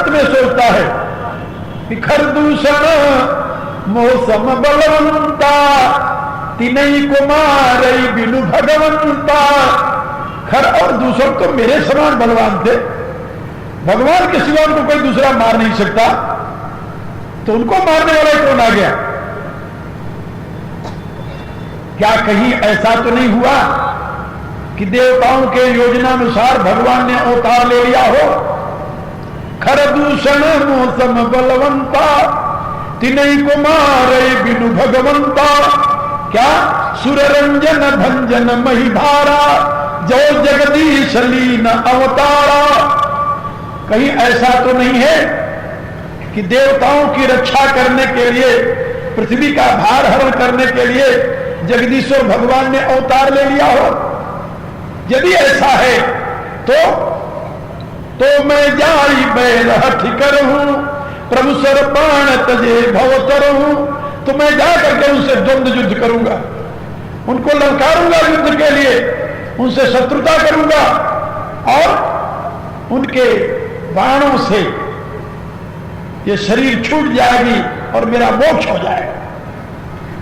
अंत में सोचता है कि खरदूषण मौसम बलवंता तिनई कुमार बिनु भगवंता। खर और दूसर तो मेरे समान बलवान थे, भगवान के सिवा उनको कोई दूसरा मार नहीं सकता, तो उनको मारने वाला कौन आ गया? क्या कहीं ऐसा तो नहीं हुआ कि देवताओं के योजनानुसार भगवान ने अवतार ले लिया हो? खरदूषण मौसम बलवंता तिनई कुमार बिनु भगवंता। क्या सुर रंजन भंजन महिधारा जो जगदीश लीन अवतारा। कहीं ऐसा तो नहीं है कि देवताओं की रक्षा करने के लिए, पृथ्वी का भार हरण करने के लिए जगदीश्वर भगवान ने अवतार ले लिया हो? यदि ऐसा है तो मैं जाई बैर हठ करहूं प्रभु सर बाण तजे भवतरहूं। तो मैं जा करके उनसे द्वंद्व युद्ध करूंगा, उनको ललकारूंगा युद्ध के लिए, उनसे शत्रुता करूंगा और उनके बाणों से ये शरीर छूट जाएगी और मेरा मोक्ष हो जाएगा।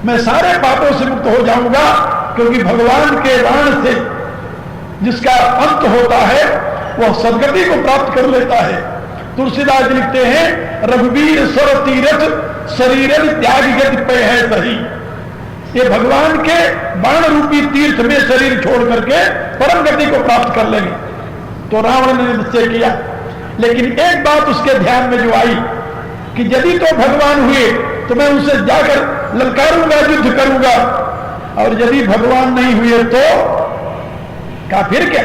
मैं सारे पापों से मुक्त हो जाऊंगा, क्योंकि भगवान के बाण से जिसका अंत होता है वह सदगति को प्राप्त कर लेता है। तुलसीदास लिखते हैं रघुवीर स्वर तीरथ शरीर त्याग गति पे है सही। ये भगवान के बाण रूपी तीर्थ में शरीर छोड़ करके परम गति को प्राप्त कर लेंगे। तो रावण ने निश्चय किया, लेकिन एक बात उसके ध्यान में जो आई कि यदि तो भगवान हुए तो मैं उनसे जाकर ललकारूंगा, युद्ध करूंगा, और यदि भगवान नहीं हुए तो का फिर क्या?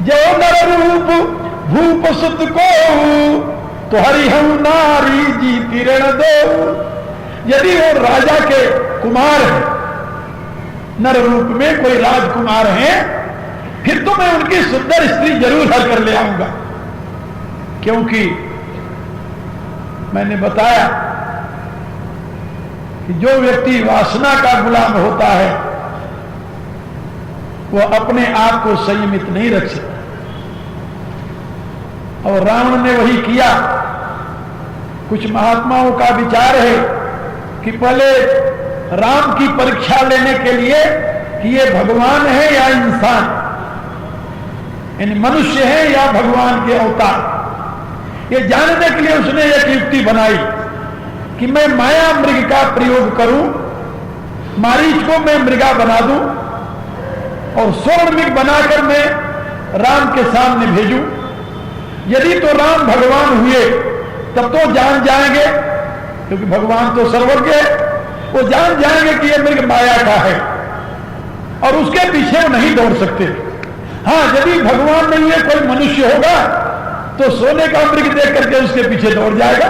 जो नर रूप भूप सुत को तो हरिहम नारी जी किरण दो। यदि वो राजा के कुमार है, नर रूप में कोई राजकुमार है, फिर तो मैं उनकी सुंदर स्त्री जरूर हर कर ले आऊंगा। क्योंकि मैंने बताया कि जो व्यक्ति वासना का गुलाम होता है वह अपने आप को संयमित नहीं रख सकता, और रावण ने वही किया। कुछ महात्माओं का विचार है कि पहले राम की परीक्षा लेने के लिए कि ये भगवान है या इंसान, यानी मनुष्य है या भगवान के अवतार, ये जानने के लिए उसने एक युक्ति बनाई कि मैं माया मृग का प्रयोग करूं, मारीच को मैं मृगा बना दूं और स्वर्ण मृग बनाकर मैं राम के सामने भेजूं। यदि तो राम भगवान हुए तब तो जान जाएंगे, क्योंकि भगवान तो सर्वज्ञ है, वो जान जाएंगे कि ये मृग माया का है और उसके पीछे वो नहीं दौड़ सकते। हाँ, यदि भगवान नहीं है, कोई मनुष्य होगा तो सोने का मृग देख करके उसके पीछे दौड़ जाएगा,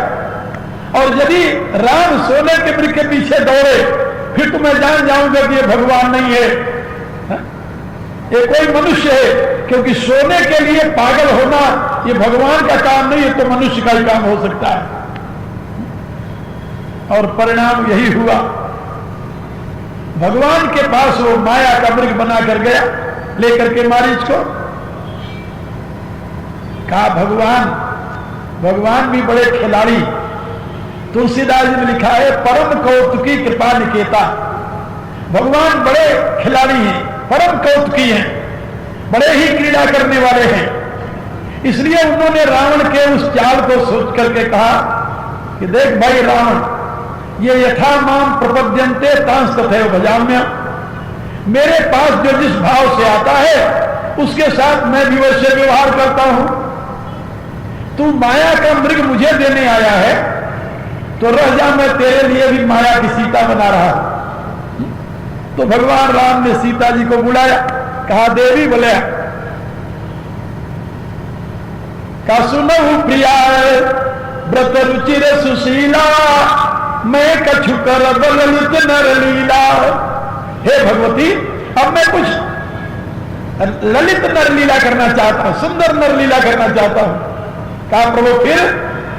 और यदि राम सोने के मृग के पीछे दौड़े फिर तो मैं जान जाऊंगा कि ये भगवान नहीं है, ये कोई मनुष्य है। क्योंकि सोने के लिए पागल होना ये भगवान का काम नहीं है, तो मनुष्य का ही काम हो सकता है। और परिणाम यही हुआ, भगवान के पास वो माया का मृग बना कर गया लेकर के मारीच को। कहा भगवान भी बड़े खिलाड़ी। तुलसीदास जी ने लिखा है परम कौतुकी कृपा निकेता। भगवान बड़े खिलाड़ी हैं, परम कौतुकी हैं, बड़े ही क्रीड़ा करने वाले हैं। इसलिए उन्होंने रावण के उस चाल को सोच करके कहा कि देख भाई रावण, ये यथा माम प्रपद्यन्ते तांस तथैव भजाम्य। मेरे पास जो जिस भाव से आता है उसके साथ मैं भी वैसे व्यवहार करता हूं। तू माया का मृग मुझे देने आया है तो रह जा, मैं तेरे लिए भी माया की सीता बना रहा। तो भगवान राम ने सीता जी को बुलाया, कहा देवी बोले, का सुनहु प्रिया व्रत रुचिर सुशीला मैं कछु कर ललित नर लीला। हे भगवती, अब मैं कुछ ललित नर लीला करना चाहता हूं, सुंदर नर लीला करना चाहता हूं। कहा प्रभु फिर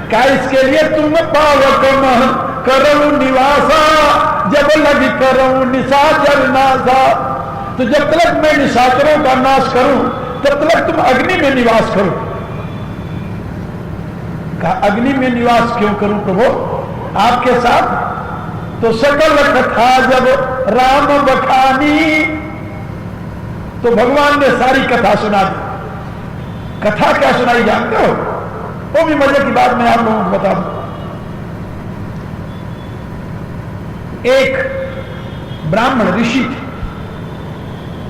क्या? इसके लिए तुम पावक करो निवासा जब लगी करो निशाचर नासा। तो जब तक मैं निशाचरों का नाश करूं तब तक तुम अग्नि में निवास करो। कहा अग्नि में निवास क्यों करूं प्रभु आपके साथ? तो सकल कथा जब राम बखानी, तो भगवान ने सारी कथा सुना दी। कथा क्या सुनाई जानते हो? वो भी मजे की बात मैं आप लोगों को बता दूं। एक ब्राह्मण ऋषि थे,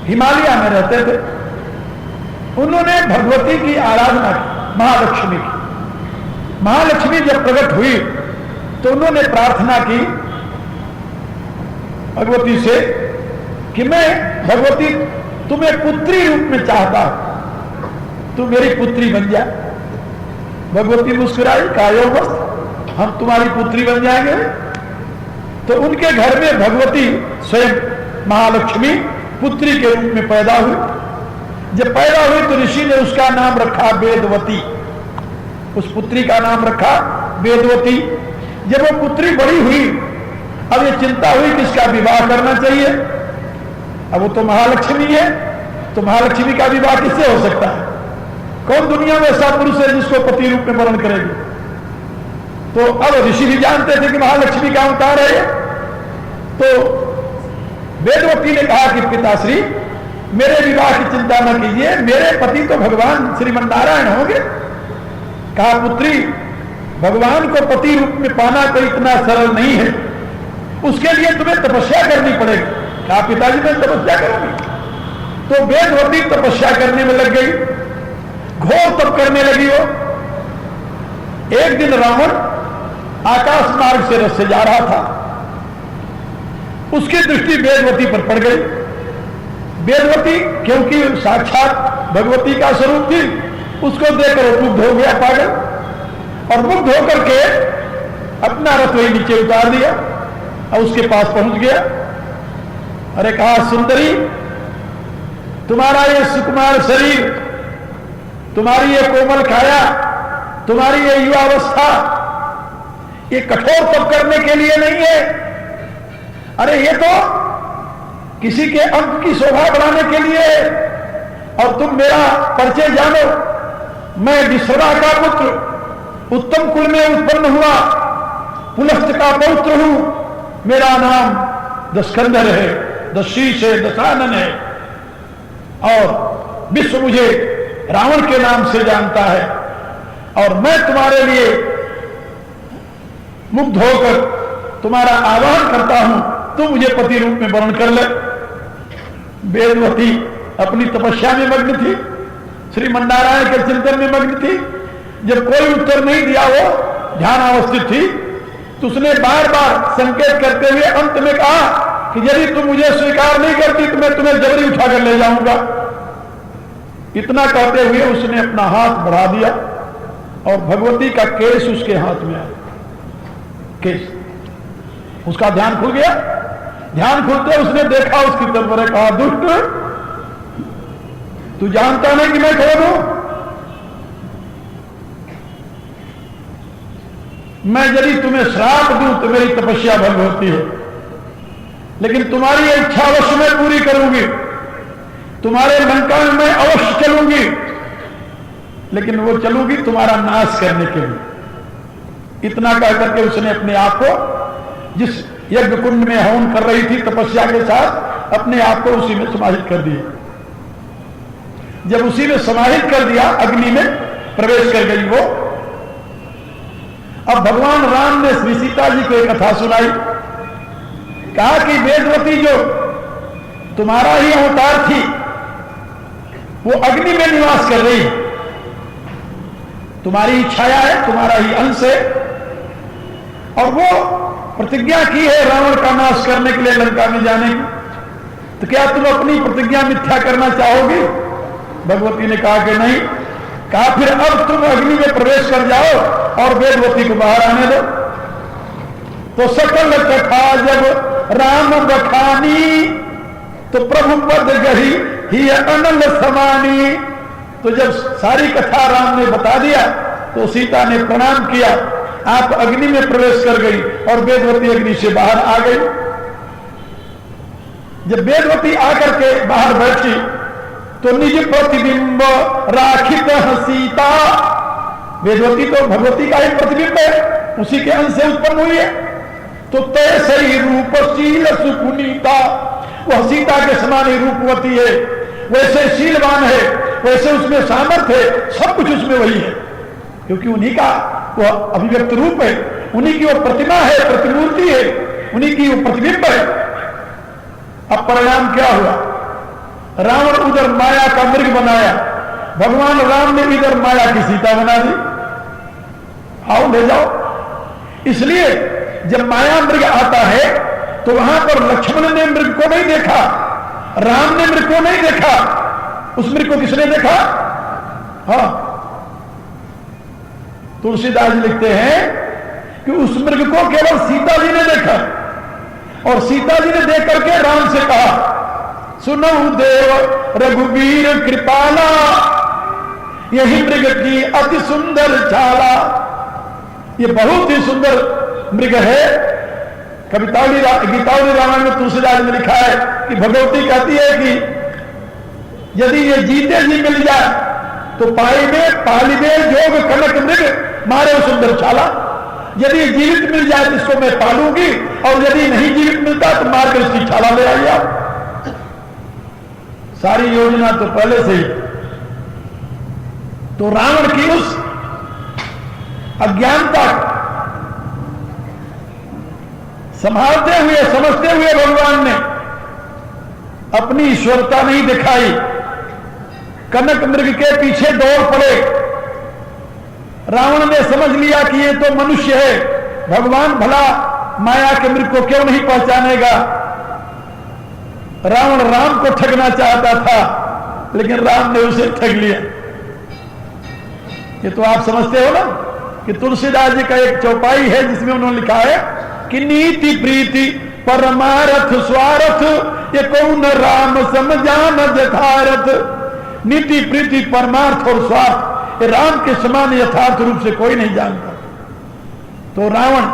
हिमालय में रहते थे। उन्होंने भगवती की आराधना की, महालक्ष्मी की। महालक्ष्मी जब प्रकट हुई तो उन्होंने प्रार्थना की भगवती से कि मैं भगवती तुम्हें पुत्री रूप में चाहता हूं, तू मेरी पुत्री बन जा। भगवती मुस्कुराई, कायो वस्त, हम तुम्हारी पुत्री बन जाएंगे। तो उनके घर में भगवती स्वयं महालक्ष्मी पुत्री के रूप में पैदा हुई। जब पैदा हुई तो ऋषि ने उसका नाम रखा वेदवती, उस पुत्री का नाम रखा वेदवती। जब वो पुत्री बड़ी हुई, अब ये चिंता हुई कि इसका विवाह करना चाहिए। अब वो तो महालक्ष्मी है, तो महालक्ष्मी का विवाह किससे हो सकता है? कौन दुनिया में ऐसा पुरुष है जिसको पति रूप में वर्ण करेगी? तो अब ऋषि भी जानते थे कि महालक्ष्मी का अवतार है। तो वेदवती ने कहा कि पिताश्री मेरे विवाह की चिंता न कीजिए, मेरे पति तो भगवान श्रीमन नारायण होंगे। कहा पुत्री भगवान को पति रूप में पाना तो इतना सरल नहीं है, उसके लिए तुम्हें तपस्या करनी पड़ेगी। कहा पिताजी मैं तपस्या करूंगी। तो वेदवती तपस्या करने में लग गई, घोर तप करने लगी। वो एक दिन रावण आकाश मार्ग से रथ से जा रहा था, उसकी दृष्टि वेदवती पर पड़ गई। वेदवती क्योंकि साक्षात भगवती का स्वरूप थी, उसको देखकर मुग्ध हो गया पागल, और मुग्ध होकर के अपना रथ वही नीचे उतार दिया और उसके पास पहुंच गया। अरे कहा सुंदरी तुम्हारा ये सुकुमार शरीर, तुम्हारी ये कोमल काया, तुम्हारी ये युवावस्था, ये कठोर तप करने के लिए नहीं है। अरे ये तो किसी के अंक की शोभा बढ़ाने के लिए है। और तुम मेरा परिचय जानो, मैं विश्वरा का पुत्र, उत्तम कुल में उत्पन्न हुआ, पुलस्त का पौत्र हूं। मेरा नाम दशकंधर है, दशीष है, दशानन है, और विश्व मुझे रावण के नाम से जानता है। और मैं तुम्हारे लिए मुग्ध होकर तुम्हारा आह्वान करता हूं, तुम मुझे पति रूप में वर्ण कर ले। वेदवती अपनी तपस्या में मग्न थी, श्रीमन्नारायण के चिंतन में मग्न थी। जब कोई उत्तर नहीं दिया, वो ध्यान अवस्थित थी, तो उसने बार बार संकेत करते हुए अंत में कहा कि यदि तुम मुझे स्वीकार नहीं करती तो मैं तुम्हें जबरी उठाकर ले जाऊंगा। इतना कहते हुए उसने अपना हाथ बढ़ा दिया और भगवती का केश उसके हाथ में आया। केश, उसका ध्यान खुल गया। ध्यान खुलते उसने देखा उसकी तरफ, कहा दुष्ट तू जानता नहीं कि मैं कौन हूं? मैं यदि तुम्हें श्राप दूं तो मेरी तपस्या भंग होती है, लेकिन तुम्हारी इच्छा अवश्य मैं पूरी करूंगी। तुम्हारे लंका में मैं अवश्य चलूंगी, लेकिन वो चलूंगी तुम्हारा नाश करने के लिए। इतना कह करके उसने अपने आप को जिस यज्ञ कुंड में हवन कर रही थी तपस्या के साथ, अपने आप को उसी में समाहित कर दिया। जब उसी में समाहित कर दिया, अग्नि में प्रवेश कर गई वो। अब भगवान राम ने श्री सीता जी को एक कथा सुनाई, कहा कि वेदवती जो तुम्हारा ही अवतार थी, वो अग्नि में निवास कर रही है, तुम्हारी छाया है, तुम्हारा ही अंश है, और वो प्रतिज्ञा की है रावण का नाश करने के लिए लंका में जाने की। तो क्या तुम अपनी प्रतिज्ञा मिथ्या करना चाहोगी? भगवती ने कहा कि नहीं। कहा फिर अब तुम अग्नि में प्रवेश कर जाओ और वेदवती को बाहर आने दो। तो सकल कथा जब राम बखानी, तो प्रभु पद गही ही अनल समानी। तो जब सारी कथा राम ने बता दिया तो सीता ने प्रणाम किया, आप अग्नि में प्रवेश कर गई और वेदवती अग्नि से बाहर आ गई। जब वेदवती आकर के बाहर बैठी तो निज प्रतिबिंब राखित सीता, वेदवती तो भगवती का ही प्रतिबिंब है, उसी के अंश से उत्पन्न हुई है। तो तैसे ही रूपशील सुपुनीता, वह सीता के समान ही रूपवती है, वैसे शीलवान है, वैसे उसमें सामर्थ्य है, सब कुछ उसमें वही है, क्योंकि उन्हीं का वह अभिव्यक्त रूप है, उन्हीं की वो प्रतिमा है, प्रतिमूर्ति है, उन्हीं की वो प्रतिबिंब है। अब परिणाम क्या हुआ? रावण उधर माया का मृग बनाया, भगवान राम ने इधर माया की सीता बना दी। आओ ले जाओ। इसलिए जब माया मृग आता है तो वहां पर लक्ष्मण ने मृग को नहीं देखा, राम ने मृग को नहीं देखा, उस मृग को किसने देखा? हाँ, तुलसीदास जी लिखते हैं कि उस मृग को केवल सीता जी ने देखा, और सीता जी ने देख करके राम से कहा, सुनऊ देव रघुवीर कृपाला, यही मृग की अति सुंदर छाला। ये बहुत ही सुंदर मृग है। कवितावली गीतावली रामायण में तुलसीदास ने लिखा है कि भगवती कहती है कि यदि ये जीते जी मिल जाए तो पाइबे पालिबे जोग कनक मृग मारे सुंदर छाला। यदि जीवित मिल जाए तो इसको मैं पालूंगी, और यदि नहीं जीवित मिलता तो मार कर इसकी छाला ले आइए आप। सारी योजना तो पहले से ही। तो रावण की उस अज्ञानता संभालते हुए, समझते हुए भगवान ने अपनी ईश्वरता नहीं दिखाई, कनक मृग के पीछे दौड़ पड़े। रावण ने समझ लिया कि ये तो मनुष्य है, भगवान भला माया के मृग को क्यों नहीं पहचानेगा। रावण राम को ठगना चाहता था, लेकिन राम ने उसे ठग लिया। ये तो आप समझते हो ना कि तुलसीदास जी का एक चौपाई है जिसमें उन्होंने लिखा है कि नीति प्रीति परमारथ स्वार्थ, ये कौन राम समझान यथार्थ। नीति प्रीति परमार्थ और स्वार्थ, ये राम के समान यथार्थ रूप से कोई नहीं जानता। तो रावण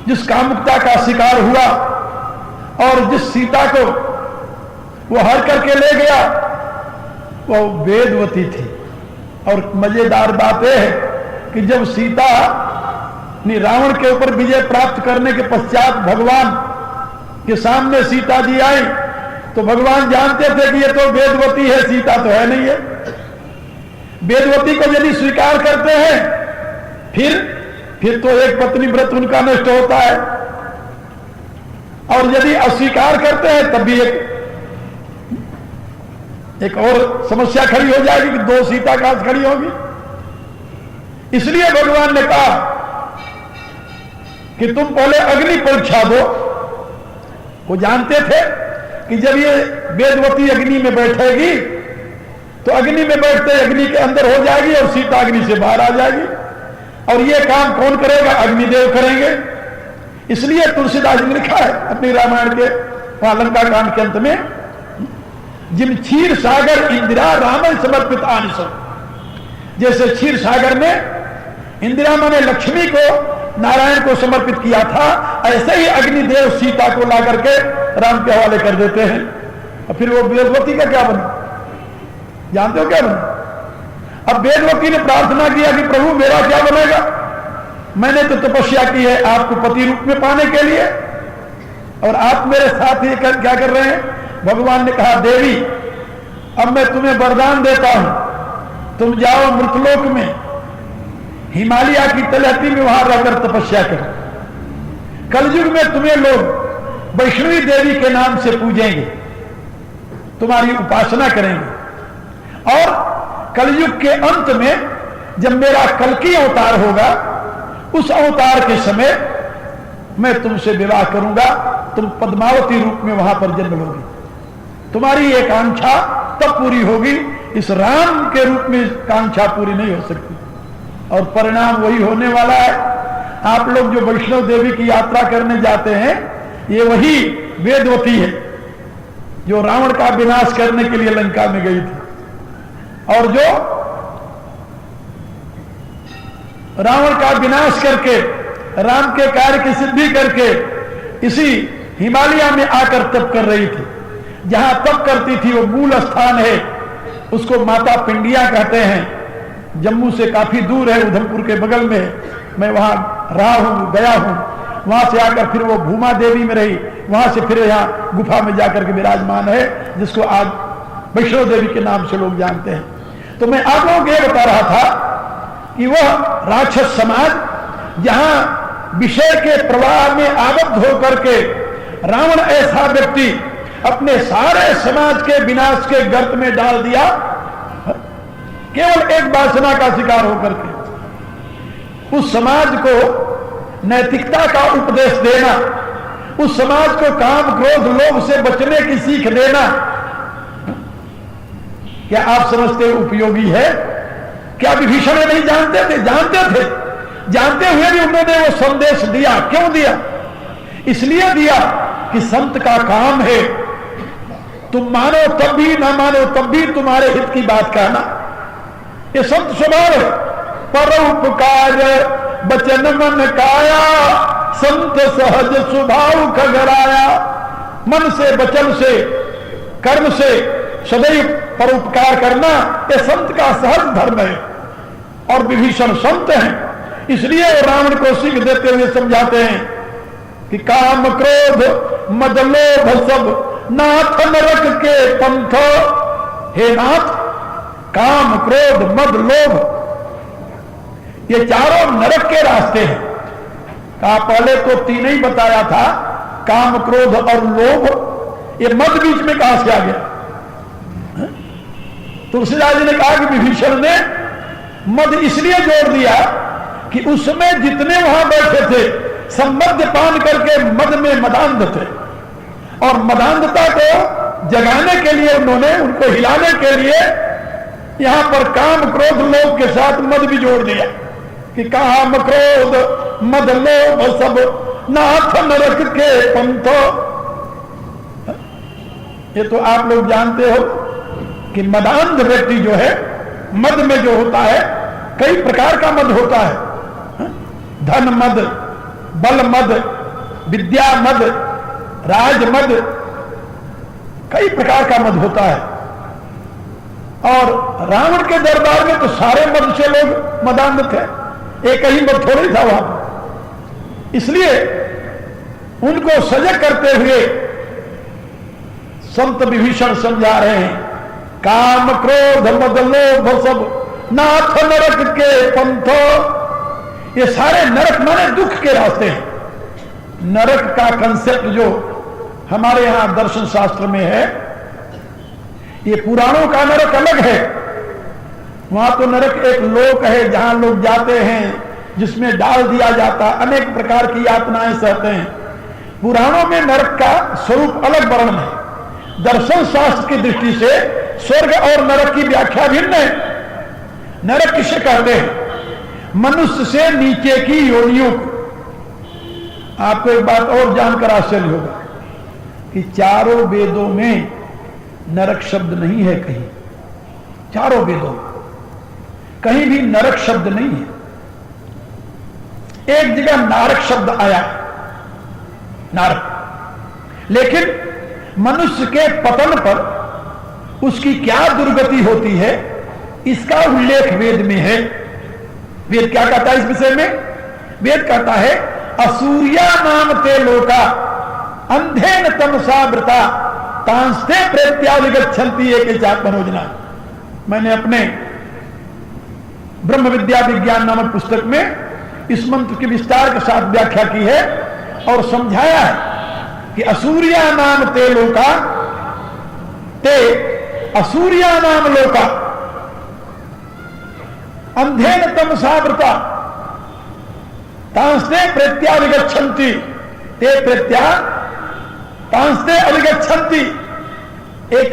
जिस कामुकता का शिकार हुआ और जिस सीता को वो हर करके ले गया, वो वेदवती थी। और मजेदार बात यह है कि जब सीता ने रावण के ऊपर विजय प्राप्त करने के पश्चात भगवान के सामने सीता जी आई, तो भगवान जानते थे कि ये तो वेदवती है, सीता तो है नहीं है। वेदवती को यदि स्वीकार करते हैं फिर तो एक पत्नी व्रत उनका नष्ट होता है, और यदि अस्वीकार करते हैं तब भी एक और समस्या खड़ी हो जाएगी कि दो सीता काश खड़ी होगी। इसलिए भगवान ने कहा कि तुम पहले अग्नि परीक्षा दो। वो जानते थे कि जब ये वेदवती अग्नि में बैठेगी तो अग्नि में बैठते अग्नि के अंदर हो जाएगी और सीता अग्नि से बाहर आ जाएगी, और ये काम कौन करेगा? अग्निदेव करेंगे। इसलिए तुलसीदास ने लिखा है अपनी रामायण के लंका कांड के अंत में, जिम क्षीर सागर इंदिरा रामन समर्पित आनिसम। जैसे क्षीर सागर में इंदिरा माने लक्ष्मी को नारायण को समर्पित किया था, ऐसे ही अग्निदेव सीता को ला करके राम के हवाले कर देते हैं। और फिर वो वेदवती का क्या बना? जानते हो क्या बना? अब वेदवती ने प्रार्थना किया कि प्रभु मेरा क्या बनेगा? मैंने तो तपस्या की है आपको पति रूप में पाने के लिए, और आप मेरे साथ ही क्या कर रहे हैं? भगवान ने कहा, देवी अब मैं तुम्हें वरदान देता हूं, तुम जाओ मृतलोक में, हिमालय की तलहटी में वहां रहकर तपस्या करो। कलयुग में तुम्हें लोग वैष्णवी देवी के नाम से पूजेंगे, तुम्हारी उपासना करेंगे, और कलयुग के अंत में जब मेरा कल्कि अवतार होगा, उस अवतार के समय मैं तुमसे विवाह करूंगा, तुम पद्मावती रूप में वहां पर जन्म लोगी, तुम्हारी एक आकांक्षा तब पूरी होगी। इस राम के रूप में कांक्षा पूरी नहीं हो सकती, और परिणाम वही होने वाला है। आप लोग जो वैष्णव देवी की यात्रा करने जाते हैं, ये वही वेदवती है जो रावण का विनाश करने के लिए लंका में गई थी, और जो रावण का विनाश करके राम के कार्य की सिद्धि करके इसी हिमालय में आकर तप कर रही थी। जहां तप करती थी वो मूल स्थान है, उसको माता पिंडिया कहते हैं। जम्मू से काफी दूर है, उधमपुर के बगल में। मैं वहां रहा हूं, गया हूं। वहां से आकर फिर वो भूमा देवी में रही, वहां से फिर यहाँ गुफा में जाकर के विराजमान है, जिसको आज वैष्णो देवी के नाम से लोग जानते हैं। तो मैं आप लोगों को यह बता रहा था कि वह राक्षस समाज जहां विषय के प्रवाह में आबद्ध होकर के रावण ऐसा व्यक्ति अपने सारे समाज के विनाश के गर्त में डाल दिया, केवल एक वासना का शिकार होकर के उस समाज को नैतिकता का उपदेश देना, उस समाज को काम क्रोध लोभ से बचने की सीख देना, क्या आप समझते उपयोगी है? क्या विभीषण नहीं जानते थे? जानते थे। जानते हुए भी उन्होंने वो संदेश दिया। क्यों दिया? इसलिए दिया कि संत का काम है तुम मानो तब भी, ना मानो तब भी तुम्हारे हित की बात कहना। ये संत स्वभाव है। परोपकार बचन मन काया, संत सहज स्वभाव खगराया। मन से, वचन से, कर्म से सदैव परोपकार करना ये संत का सहज धर्म है। और विभीषण संत हैं, इसलिए रावण को सीख देते हुए समझाते हैं कि काम क्रोध मद लोभ सब नाथ नरक के पंथ। हे नाथ, काम क्रोध मद लोभ ये चारों नरक के रास्ते हैं। कहा पहले तो तीन ही बताया था, काम क्रोध और लोभ। ये मद बीच में कहां से आ गया? तुलसीदास जी ने कहा कि विभीषण ने मद इसलिए जोड़ दिया कि उसमें जितने वहां बैठे थे सब मद्यपान करके मद में मदांध थे, और मदांधता को जगाने के लिए उन्होंने, उनको हिलाने के लिए यहां पर काम क्रोध लोभ के साथ मद भी जोड़ दिया कि काम क्रोध मद लोभ सब नाथ नरक के पंथ। ये तो आप लोग जानते हो कि मदांध व्यक्ति जो है, मद में जो होता है, कई प्रकार का मद होता है। धन मद, बल मद, विद्या मद, राज मद, कई प्रकार का मद होता है। और रावण के दरबार में तो सारे मद से लोग मदांध थे, एक ही मद थोड़ी था वहां। इसलिए उनको सजग करते हुए संत विभीषण समझा रहे हैं, काम क्रोध मद लोभ सब नाथ नरक के पंथ। ये सारे नरक माने दुख के रास्ते हैं। नरक का कंसेप्ट जो हमारे यहां दर्शन शास्त्र में है, ये पुराणों का नरक अलग है। वहां तो नरक एक लोक है जहां लोग जाते हैं, जिसमें डाल दिया जाता, अनेक प्रकार की यातनाएं सहते हैं। पुराणों में नरक का स्वरूप अलग वर्णन है। दर्शन शास्त्र की दृष्टि से स्वर्ग और नरक की व्याख्या भिन्न है। नरक किसे कहते हैं? मनुष्य से नीचे की योनियों को। आपको एक बात और जानकर आश्चर्य होगा कि चारों वेदों में नरक शब्द नहीं है। कहीं, चारों वेदों में कहीं भी नरक शब्द नहीं है। एक जगह नारक शब्द आया, नारक। लेकिन मनुष्य के पतन पर उसकी क्या दुर्गति होती है, इसका उल्लेख वेद में है। वेद क्या कहता है इस विषय में? वेद कहता है, असूर्या नाम ते लोका अंधेन तमसा वृता तांस्ते प्रेत्यादिगच्छन्ति एक मनोजना। मैंने अपने ब्रह्म विद्या विज्ञान नामक पुस्तक में इस मंत्र की विस्तार के साथ व्याख्या की है और समझाया है कि असूर्या नाम ते लोका, ते असूर्या नाम लोका अंधेन तमसा वृता तांस्ते प्रेत्यादिगच्छन्ति, ते प्रत्या तांस्ते अधिगच्छन्ति एक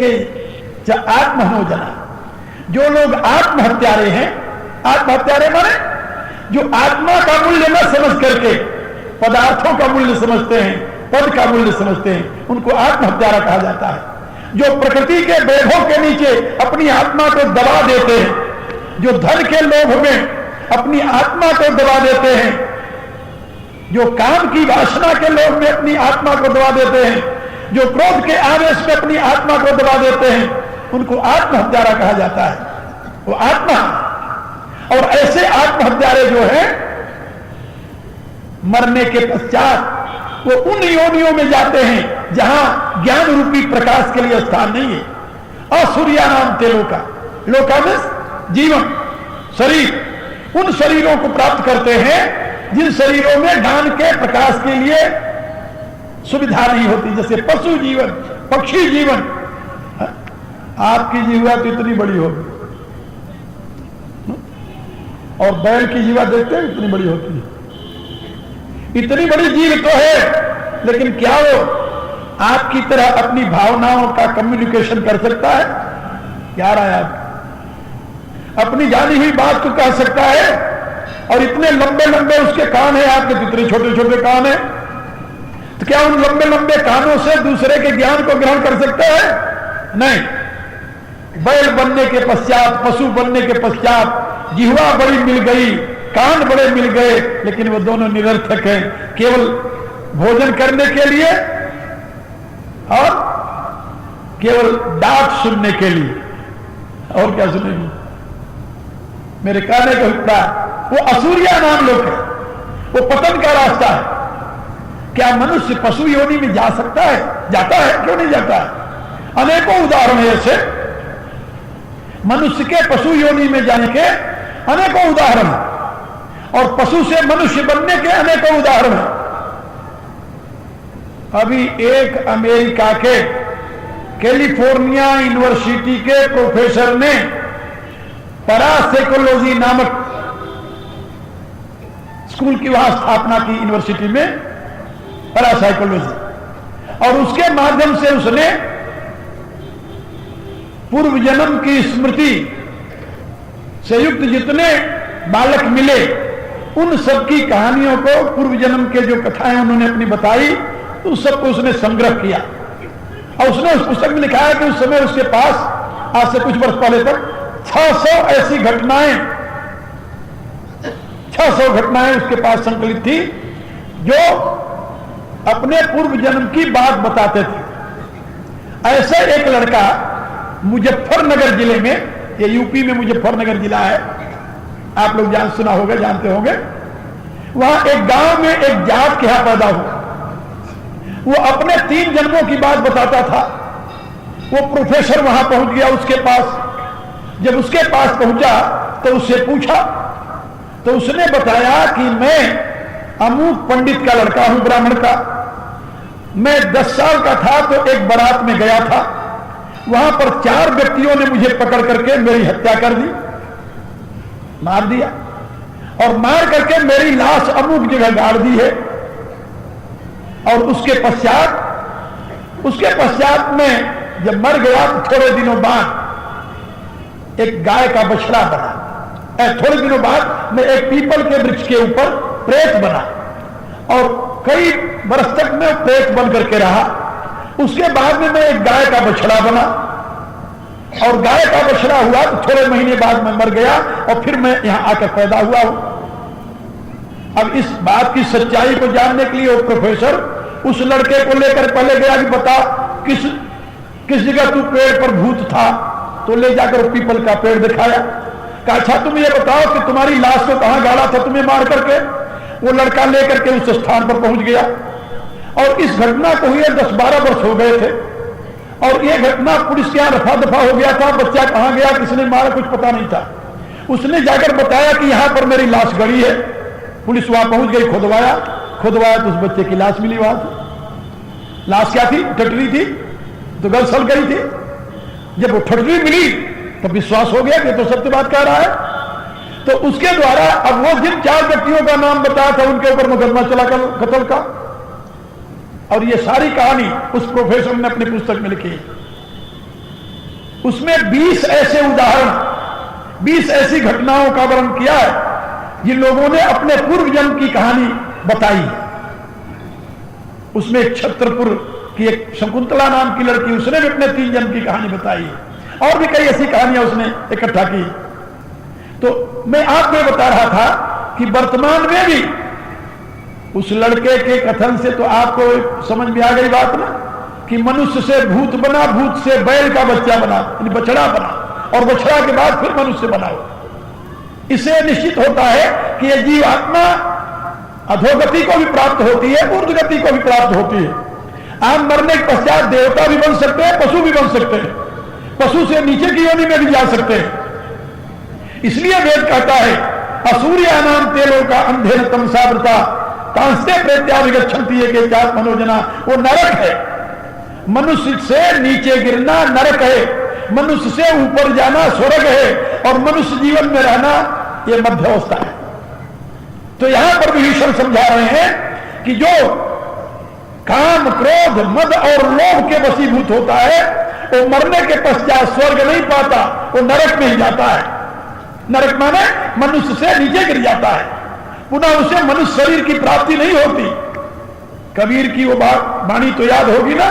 आत्मनोजना। जो लोग आत्महत्यारे हैं, आत्महत्यारे माने जो आत्मा का मूल्य न समझ करके पदार्थों का मूल्य समझते हैं, पद का मूल्य समझते हैं, उनको आत्महत्यारा कहा जाता है। जो प्रकृति के वैभव के नीचे अपनी आत्मा को दबा देते हैं, जो धन के लोभ में अपनी आत्मा को दबा देते हैं, जो काम की वासना के लोभ में अपनी आत्मा को दबा देते हैं, जो क्रोध के आवेश में अपनी आत्मा को दबा देते हैं, उनको आत्महत्यारा कहा जाता है। वो आत्मा। और ऐसे आत्महत्यारे जो है मरने के पश्चात वो उन योनियों में जाते हैं जहां ज्ञान रूपी प्रकाश के लिए स्थान नहीं है। असुरिया नाम ते लोका में जीवन शरीर, उन शरीरों को प्राप्त करते हैं जिन शरीरों में ज्ञान के प्रकाश के लिए सुविधा नहीं होती, जैसे पशु जीवन, पक्षी जीवन। आपकी जीवा तो इतनी बड़ी होगी और बैल की जीवा देखते हैं इतनी बड़ी होती है। इतनी बड़ी जीव तो है, लेकिन क्या वो आपकी तरह अपनी भावनाओं का कम्युनिकेशन कर सकता है? क्या रहा है आप? अपनी जानी हुई बात को कह सकता है? और इतने लंबे लंबे उसके कान हैं, आपके इतने छोटे छोटे कान हैं, तो क्या उन लंबे लंबे कानों से दूसरे के ज्ञान को ग्रहण कर सकता है? नहीं। बैल बनने के पश्चात, पशु बनने के पश्चात जिह्वा बड़ी मिल गई, कान बड़े मिल गए, लेकिन वो दोनों निरर्थक हैं, केवल भोजन करने के लिए और केवल डाक सुनने के लिए। और क्या सुनेंगे? मेरे कहने का उत्तर, वो असुरिया नाम लोग है, वो पतन का रास्ता है। क्या मनुष्य पशु योनि में जा सकता है? जाता है, क्यों नहीं जाता है? अनेकों उदाहरण है ऐसे, मनुष्य के पशु योनि में जाने के अनेकों उदाहरण हैं, और पशु से मनुष्य बनने के अनेकों उदाहरण हैं। अभी एक अमेरिका के कैलिफोर्निया यूनिवर्सिटी के प्रोफेसर ने पैरासाइकोलॉजी नामक स्कूल की वहां स्थापना की, यूनिवर्सिटी में पैरासाइकोलॉजी, और उसके माध्यम से उसने पूर्व जन्म की स्मृति से युक्त जितने बालक मिले उन सबकी कहानियों को, पूर्व जन्म के जो कथाएं उन्होंने अपनी बताई, तो उस सबको उसने संग्रह किया। और उसने उस पुस्तक में लिखा है कि उस समय उसके पास आज से कुछ वर्ष पहले तक 600 ऐसी घटनाएं, 600 घटनाएं उसके पास संकलित थी जो अपने पूर्व जन्म की बात बताते थे। ऐसे एक लड़का मुजफ्फरनगर जिले में, ये यूपी में मुजफ्फरनगर जिला है, आप लोग सुना होगा, जानते होंगे, वहां एक गांव में एक जाट के यहां पैदा हुआ। वो अपने 3 जन्मों की बात बताता था। वो प्रोफेसर वहां पहुंच गया उसके पास। जब उसके पास पहुंचा तो उससे पूछा, तो उसने बताया कि मैं अमूक पंडित का लड़का हूं, ब्राह्मण का। मैं 10 साल का था तो एक बारात में गया था, वहां पर 4 व्यक्तियों ने मुझे पकड़ करके मेरी हत्या कर दी, मार दिया, और मार करके मेरी लाश अमुक जगह गाड़ दी है। और उसके पश्चात में जब मर गया तो थोड़े दिनों बाद एक गाय का बछड़ा बना। थोड़े दिनों बाद मैं एक पीपल के वृक्ष के ऊपर प्रेत बना, और कई वर्ष तक मैं प्रेत बन करके रहा। उसके बाद में मैं एक गाय का बछड़ा बना, और गाय का बछड़ा हुआ तो थोड़े महीने बाद मैं मर गया, और फिर मैं यहां आकर पैदा हुआ हूं। अब इस बात की सच्चाई को जानने के लिए वो प्रोफेसर उस लड़के को लेकर पहले गया कि बता किस जगह तू पेड़ पर भूत था, तो ले जाकर पीपल का पेड़ दिखाया। कहा अच्छा तुम ये बताओ कि तुम्हारी लाश को कहां गाड़ा था तुम्हें मार करके? वो लड़का लेकर के उस स्थान पर पहुंच गया, और इस घटना को हुए 10-12 वर्ष हो गए थे, और ये घटना पुलिस के यहां रफा दफा हो गया था। बच्चा कहां गया, किसने मारा, कुछ पता नहीं था। उसने जाकर बताया कि यहां पर मेरी लाश गड़ी है। पुलिस वहां पहुंच गई, खुदवाया तो उस बच्चे की लाश मिली। वहां थी लाश, क्या थी? ठटरी थी, तो गलसल गई थी। जब वो ठटरी मिली तो विश्वास हो गया कि तो सत्य बात कह रहा है। तो उसके द्वारा अब वो जिन 4 व्यक्तियों का नाम बताया था उनके ऊपर मुकदमा चला कत्ल का, और ये सारी कहानी उस प्रोफेसर ने अपनी पुस्तक में लिखी। उसमें 20 ऐसे उदाहरण, 20 ऐसी घटनाओं का वर्णन किया है जिन लोगों ने अपने पूर्व जन्म की कहानी बताई। उसमें एक छत्रपुर की एक शकुंतला नाम की लड़की, उसने भी अपने 3 जन्म की कहानी बताई, और भी कई ऐसी कहानियां उसने इकट्ठा की। तो मैं आपको बता रहा था कि वर्तमान में भी उस लड़के के कथन से तो आपको समझ में आ गई बात ना, कि मनुष्य से भूत बना, भूत से बैल का बच्चा बना, बछड़ा बना, और बछड़ा के बाद फिर मनुष्य बना। इससे निश्चित होता है कि यह जीवात्मा अधोगति को भी प्राप्त होती है, ऊर्ध्वगति को भी प्राप्त होती है। आप मरने के पश्चात देवता भी बन सकते हैं, पशु भी बन सकते हैं, पशु से नीचे की योनि में भी जा सकते हैं। इसलिए वेद कहता है असूर्यानाम तेलो का अंधेर तमसावृता तांस्ते प्रेत्याभिगच्छन्ति ये चार मनोजना। वो नरक है, मनुष्य से नीचे गिरना नरक है, मनुष्य से ऊपर जाना स्वर्ग है, और मनुष्य जीवन में रहना यह मध्यावस्था है। तो यहां पर विभीषण समझा रहे हैं कि जो काम क्रोध मद और लोभ के वशीभूत होता है वो मरने के पश्चात स्वर्ग नहीं पाता, वो नरक में ही जाता है। नरक माने मनुष्य से नीचे गिर जाता है, पुनः उसे मनुष्य शरीर की प्राप्ति नहीं होती। कबीर की वो वाणी तो याद होगी ना,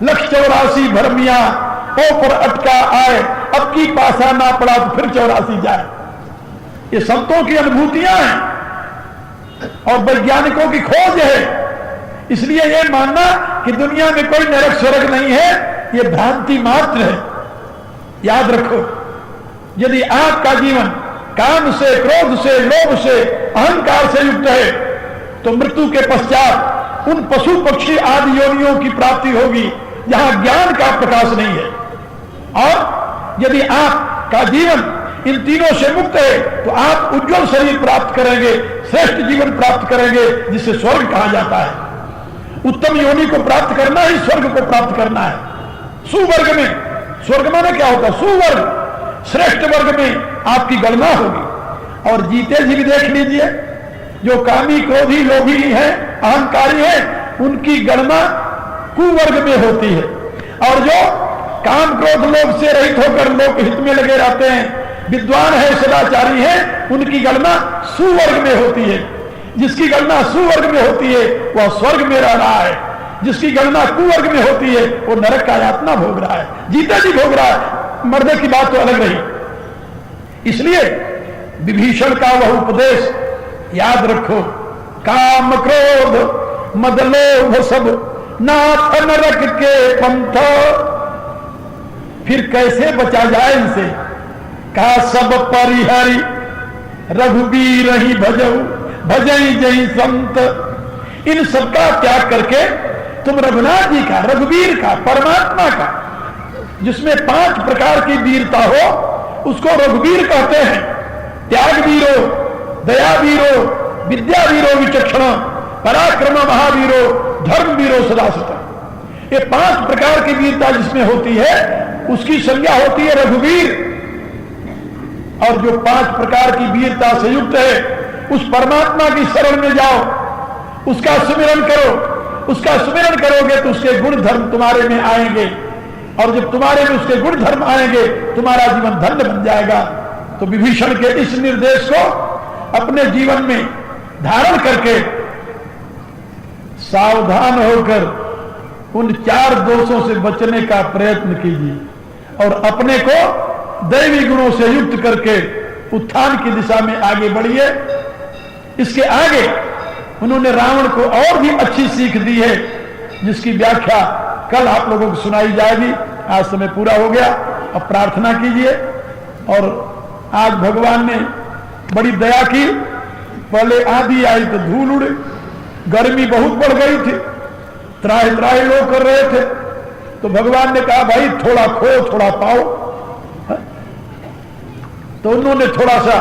184 भरमिया ओ पर अटका आए, अब की पासा ना पड़ा तो फिर 84 जाए। ये संतों की अनुभूतियां हैं और वैज्ञानिकों की खोज है। इसलिए यह मानना कि दुनिया में कोई नरक स्वर्ग नहीं है, यह भ्रांति मात्र है। याद रखो, यदि आपका जीवन काम से, क्रोध से, लोभ से, अहंकार से युक्त है तो मृत्यु के पश्चात उन पशु पक्षी आदि योनियों की प्राप्ति होगी जहां ज्ञान का प्रकाश नहीं है। और यदि आपका जीवन इन तीनों से मुक्त है तो आप उज्जवल शरीर प्राप्त करेंगे, श्रेष्ठ जीवन प्राप्त करेंगे, जिसे स्वर्ग कहा जाता है। उत्तम योनि को प्राप्त करना ही स्वर्ग को प्राप्त करना है। सुवर्ग में, स्वर्ग माने क्या होता है? सुवर्ग, श्रेष्ठ वर्ग में आपकी गणना होगी। और जीते जी भी देख लीजिए, जो कामी क्रोधी लोभी है, अहंकारी है, उनकी गणना कुवर्ग में होती है। और जो काम क्रोध लोभ से रहित होकर लोक हित में लगे रहते हैं, विद्वान है, सदाचारी है, उनकी गणना सुवर्ग में होती है। जिसकी गणना सुवर्ग में होती है वह स्वर्ग में रह रहा है, जिसकी गणना कुवर्ग में होती है वो नरक का यातना भोग रहा है, जीते जी भोग रहा है। मर्दे की बात तो अलग रही। इसलिए विभीषण का वह उपदेश याद रखो, काम क्रोध मद लोभ सब नाथ नरक के पंथ। फिर कैसे बचा जाए इनसे? का सब परिहरी रघुबीर ही भजऊ भजई जई संत। इन सबका त्याग करके तुम रघुनाथ जी का, रघुवीर का, परमात्मा का, जिसमें 5 प्रकार की वीरता हो, उसको रघुवीर कहते हैं। त्याग वीरो, दया वीरो, विद्या वीरो विचक्षण, पराक्रम महावीरो, धर्म वीरो सदासत। ये 5 प्रकार की वीरता जिसमें होती है उसकी संज्ञा होती है रघुवीर। और जो 5 प्रकार की वीरता से युक्त है उस परमात्मा की शरण में जाओ, उसका सुमिरन करो। उसका सुमिरन करोगे तो उसके गुण धर्म तुम्हारे में आएंगे, और जब तुम्हारे में उसके गुण धर्म आएंगे तुम्हारा जीवन धन्य बन जाएगा। तो विभीषण के इस निर्देश को अपने जीवन में धारण करके सावधान होकर उन 4 दोषों से बचने का प्रयत्न कीजिए और अपने को दैवी गुणों से युक्त करके उत्थान की दिशा में आगे बढ़िए। इसके आगे उन्होंने रावण को और भी अच्छी सीख दी है, जिसकी व्याख्या कल आप लोगों को सुनाई जाएगी। आज समय पूरा हो गया, अब प्रार्थना कीजिए। और आज भगवान ने बड़ी दया की। पहले आंधी आई तो धूल उड़े, गर्मी बहुत बढ़ गई थी, त्राहि त्राहि लोग कर रहे थे, तो भगवान ने कहा भाई थोड़ा खो थोड़ा पाओ। तो उन्होंने थोड़ा सा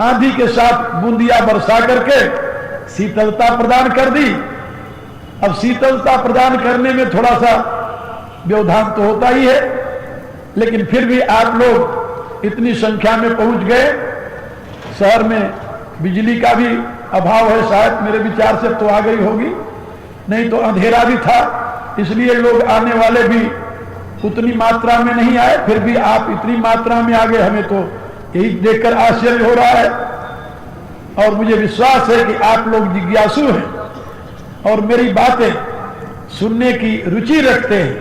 आंधी के साथ बूंदिया बरसा करके शीतलता प्रदान कर दी। अब शीतलता प्रदान करने में थोड़ा सा व्यवधान तो होता ही है, लेकिन फिर भी आप लोग इतनी संख्या में पहुंच गए। शहर में बिजली का भी अभाव है, शायद मेरे विचार से तो आ गई होगी, नहीं तो अंधेरा भी था, इसलिए लोग आने वाले भी उतनी मात्रा में नहीं आए। फिर भी आप इतनी मात्रा में आ गए, हमें तो यही देखकर आश्चर्य हो रहा है। और मुझे विश्वास है कि आप लोग जिज्ञासु हैं और मेरी बातें सुनने की रुचि रखते हैं।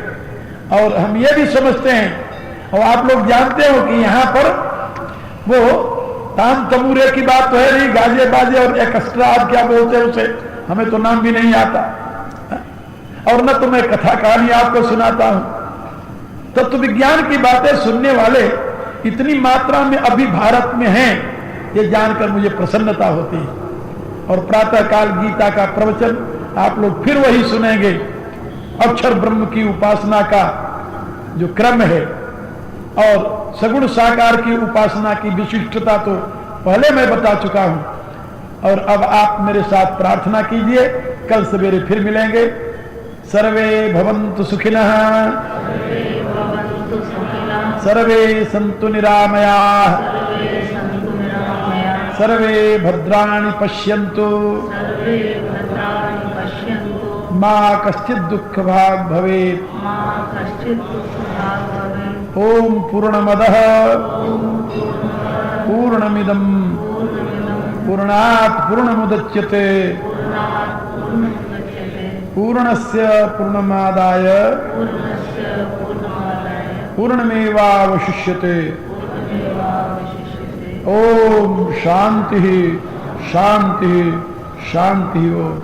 और हम ये भी समझते हैं और आप लोग जानते हो कि यहाँ पर वो ताम तमूरे की बात तो है नहीं, गाजे बाजे और एक्स्ट्रा आप क्या बोलते हैं उसे, हमें तो नाम भी नहीं आता, और न तो मैं कथा कहानी आपको सुनाता हूं। तत्व विज्ञान की बातें सुनने वाले इतनी मात्रा में अभी भारत में हैं ये जानकर मुझे प्रसन्नता होती है। और प्रातः काल गीता का प्रवचन आप लोग फिर वही सुनेंगे। अक्षर ब्रह्म की उपासना का जो क्रम है और सगुण साकार की उपासना की विशिष्टता तो पहले मैं बता चुका हूं। और अब आप मेरे साथ प्रार्थना कीजिए। कल सवेरे फिर मिलेंगे। सर्वे भवन्तु सुखिनः, सर्वे सन्तु निरामयाः, सर्वे भद्राणि पश्यन्तु, मा कश्चित् दुःखभाग् भवेत्। ओम पूर्णमदः पूर्णमिदं पूर्णात् पूर्णमुदच्यते पूर्णस्य पूर्णमादाय पूर्णमेवावशिष्यते। ओम शांति शांति शांति। ओम